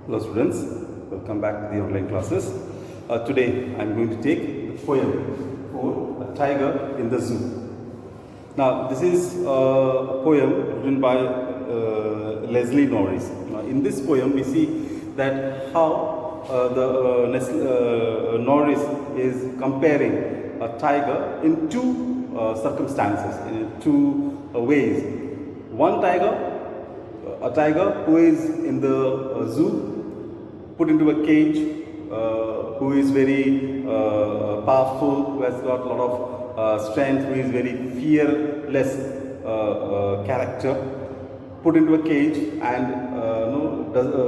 Hello students, welcome back to the online classes. Today I am going to take the poem for A Tiger in the Zoo. Now this is a poem written by Leslie Norris. Now, in this poem we see that how Norris is comparing a tiger in two circumstances, in two ways. One tiger, a tiger who is in the zoo, put into a cage, who is very powerful, who has got a lot of strength, who is very fearless character, put into a cage and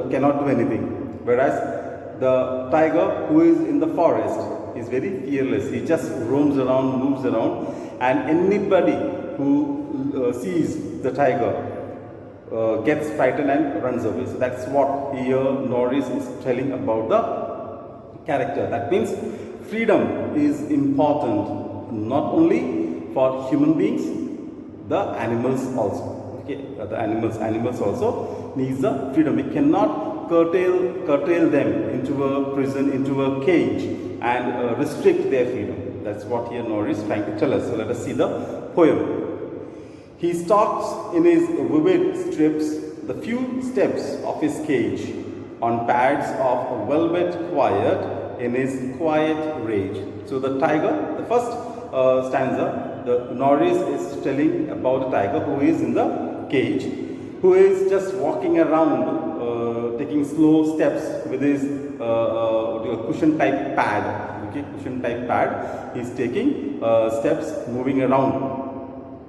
cannot do anything. Whereas the tiger who is in the forest is very fearless. He just roams around, moves around, and anybody who sees the tiger gets frightened and runs away. So that's what here Norris is telling about the character. That means freedom is important not only for human beings, the animals also. Okay, the animals also needs the freedom. We cannot curtail them into a prison, into a cage, and restrict their freedom. That's what here Norris is trying to tell us. So let us see the poem. He stalks in his vivid strips the few steps of his cage on pads of velvet quiet in his quiet rage. So the tiger, the first stanza, the Norris is telling about a tiger who is in the cage, who is just walking around, taking slow steps with his cushion type pad. Okay, cushion type pad. He is taking steps, moving around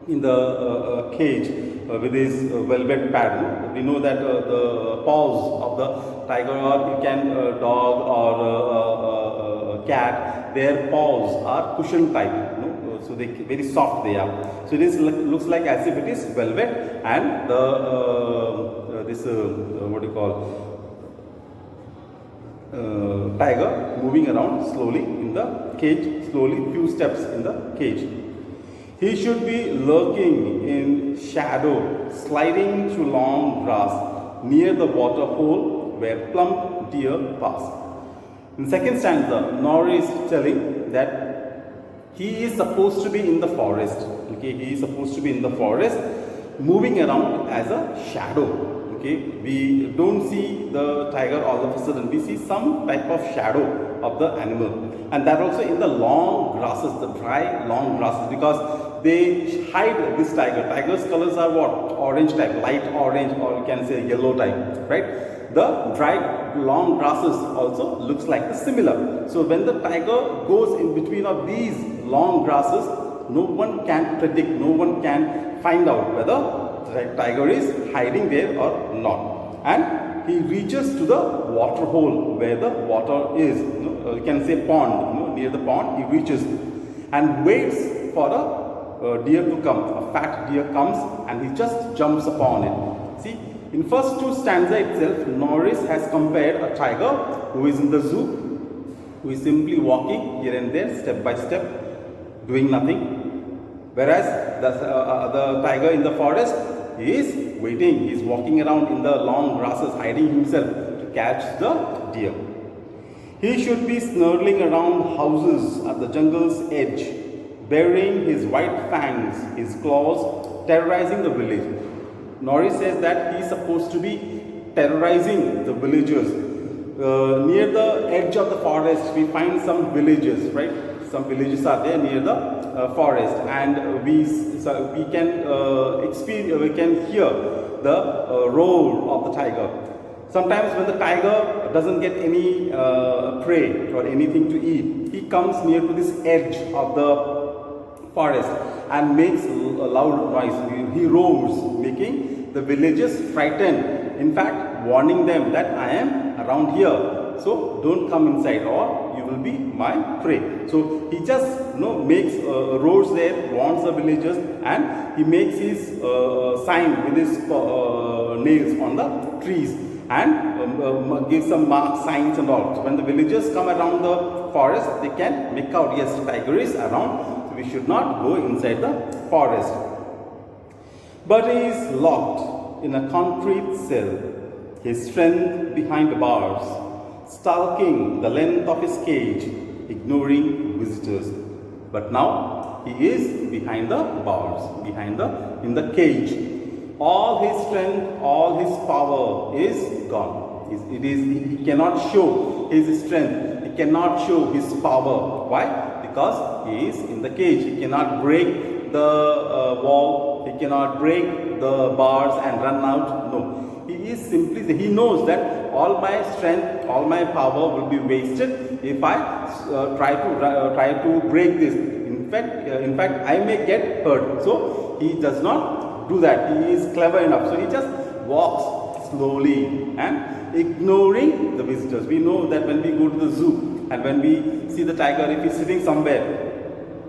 in the cage with his velvet pad. We know that the paws of the tiger, or you can dog or cat, their paws are cushion type. So they very soft they are. So it is looks like as if it is velvet, and the this what do you call tiger moving around slowly in the cage, slowly few steps in the cage. He should be lurking in shadow, sliding through long grass near the water hole where plump deer pass. In second stanza, Norris is telling that he is supposed to be in the forest. Okay, he is supposed to be in the forest, moving around as a shadow. Okay, we don't see the tiger all of a sudden. We see some type of shadow of the animal, and that also in the long grasses, the dry long grasses, because they hide this tiger. Tiger's colors are what? Orange type, light orange, or you can say yellow type, right? The dry long grasses also looks like the similar. So when the tiger goes in between of these long grasses, no one can predict, no one can find out whether the tiger is hiding there or not. And he reaches to the water hole where the water is. You can say pond. Near the pond, he reaches and waits for a deer to come. A fat deer comes and he just jumps upon it. See, in first two stanza itself, Norris has compared a tiger who is in the zoo, who is simply walking here and there, step by step, doing nothing. Whereas the tiger in the forest is waiting, he is walking around in the long grasses, hiding himself to catch the deer. He should be snarling around houses at the jungle's edge, burying his white fangs, his claws, terrorizing the village. Norris says that he is supposed to be terrorizing the villagers. Near the edge of the forest, we find some villages, right? Some villages are there near the forest, and we can experience, we can hear the roar of the tiger. Sometimes when the tiger doesn't get any prey or anything to eat, he comes near to this edge of the forest and makes a loud noise. He roars, making the villagers frightened. In fact, warning them that I am around here. So don't come inside or you will be my prey. So he just makes roars there, warns the villagers, and he makes his sign with his nails on the trees and gives some mark signs and all. So when the villagers come around the forest, they can make out, yes, tiger is around, so we should not go inside the forest. But he is locked in a concrete cell, his strength behind the bars, stalking the length of his cage, ignoring visitors. But now he is behind the bars, in the cage. All his strength, all his power is gone. He cannot show his strength. He cannot show his power. Why? Because he is in the cage. He cannot break the wall. He cannot break the bars and run out. No. He knows that all my strength, all my power will be wasted if I try to break this. In fact, I may get hurt. So he does not do that. He is clever enough. So he just walks slowly and ignoring the visitors. We know that when we go to the zoo and when we see the tiger, if he's sitting somewhere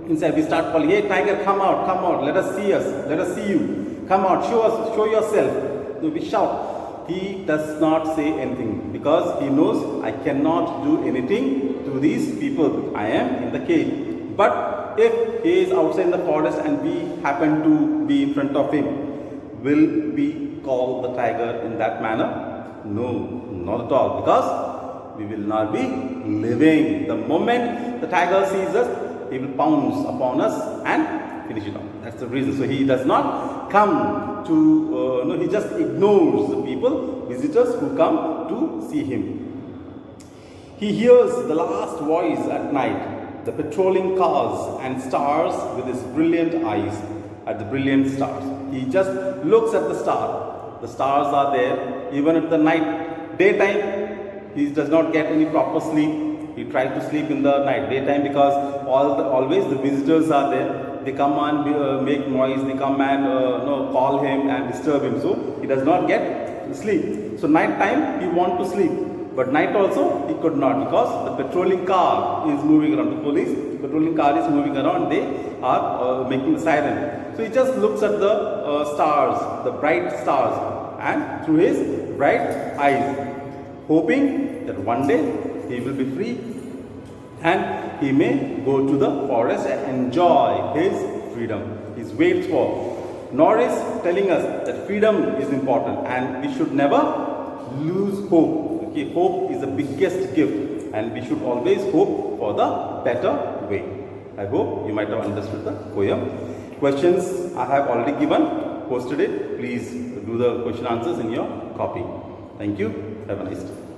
inside, we start calling, "Hey tiger, come out, let us see you, come out, show yourself." So we shout. He does not say anything because he knows I cannot do anything to these people. I am in the cage. But if he is outside in the forest and we happen to be in front of him, will we call the tiger in that manner? No, not at all, because we will not be living. The moment the tiger sees us, he will pounce upon us and finish it off. That's the reason. So he does not come to, he just ignores the people, visitors who come to see him. He hears the last voice at night, the patrolling cars and stars with his brilliant eyes at the brilliant stars. He just looks at the star. The stars are there even at the night. Daytime, he does not get any proper sleep. He tries to sleep in the night. Daytime, because always the visitors are there. They come and make noise. They come and call him and disturb him. So he does not get sleep. So night time he wants to sleep. But night also he could not, because the patrolling car is moving around. The police patrolling car is moving around. They are making the siren. So he just looks at the stars, the bright stars, and through his bright eyes, hoping that one day he will be free and he may go to the forest and enjoy his freedom. He waits for. Nor is telling us that freedom is important and we should never lose hope. Okay, hope is the biggest gift and we should always hope for the better way. I hope you might have understood the poem. Questions I have already given, posted it. Please do the question answers in your copy. Thank you. Have a nice day.